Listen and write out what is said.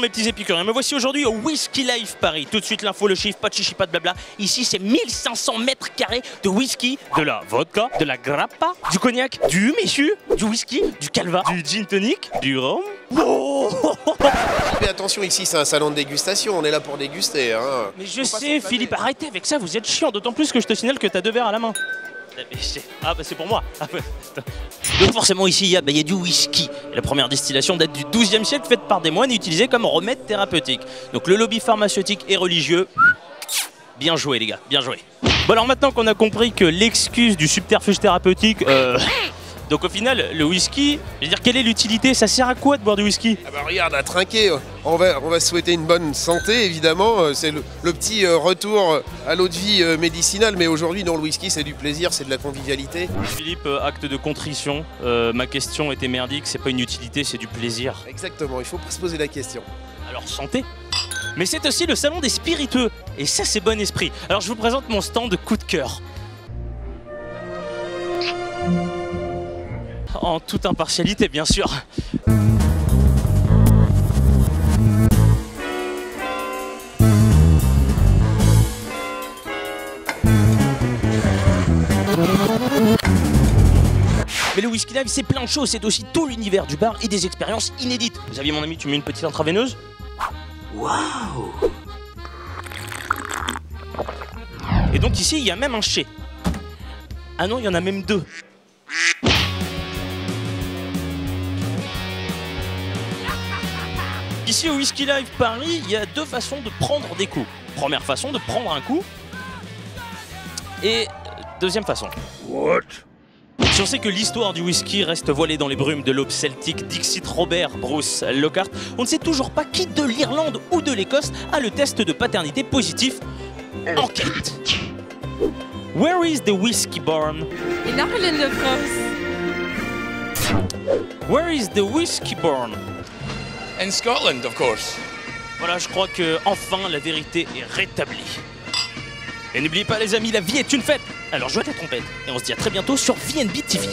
mes petits épicuriens, me voici aujourd'hui au Whisky Life Paris. Tout de suite l'info, le chiffre, pas de chichi, pas de blabla. Ici c'est 1500 mètres carrés de whisky, de la vodka, de la grappa, du cognac, du méchu, du whisky, du calva, du gin tonic, du rhum. Oh Mais attention, ici c'est un salon de dégustation, on est là pour déguster. Hein. Mais je sais Philippe, arrêtez avec ça, vous êtes chiant, d'autant plus que je te signale que t'as 2 verres à la main. Ah bah c'est pour moi. Donc forcément ici il y a du whisky. Et la première distillation date du XIIe siècle, faite par des moines et utilisée comme remède thérapeutique. Donc le lobby pharmaceutique et religieux, bien joué les gars, bien joué. Bon alors maintenant qu'on a compris que l'excuse du subterfuge thérapeutique, donc au final le whisky, je veux dire quelle est l'utilité? Ça sert à quoi de boire du whisky? Ah bah regarde, à trinquer, on va souhaiter une bonne santé évidemment, c'est le petit retour à l'eau de vie médicinale, mais aujourd'hui dans le whisky c'est du plaisir, c'est de la convivialité. Philippe, acte de contrition, ma question était merdique, c'est pas une utilité, c'est du plaisir. Exactement, il faut pas se poser la question. Alors santé. Mais c'est aussi le salon des spiritueux, et ça c'est bon esprit. Alors je vous présente mon stand de coup de cœur. En toute impartialité, bien sûr. Mais le Whisky Live, c'est plein de choses, c'est aussi tout l'univers du bar et des expériences inédites. Vous aviez mon ami, tu mets une petite intraveineuse? Waouh! Et donc ici, il y a même un chai. Ah non, il y en a même 2. Ici au Whisky Live Paris, il y a 2 façons de prendre des coups. Première façon de prendre un coup. Et deuxième façon. What? Si on sait que l'histoire du whisky reste voilée dans les brumes de l'aube celtique, Dixit Robert Bruce Lockhart, on ne sait toujours pas qui de l'Irlande ou de l'Écosse a le test de paternité positif. Enquête. Where is the whiskey born? In Ireland, of course. Where is the whiskey born? In Scotland, of course. Voilà, je crois que enfin la vérité est rétablie. Et n'oubliez pas les amis, la vie est une fête. Alors jouez la trompette et on se dit à très bientôt sur VNB TV.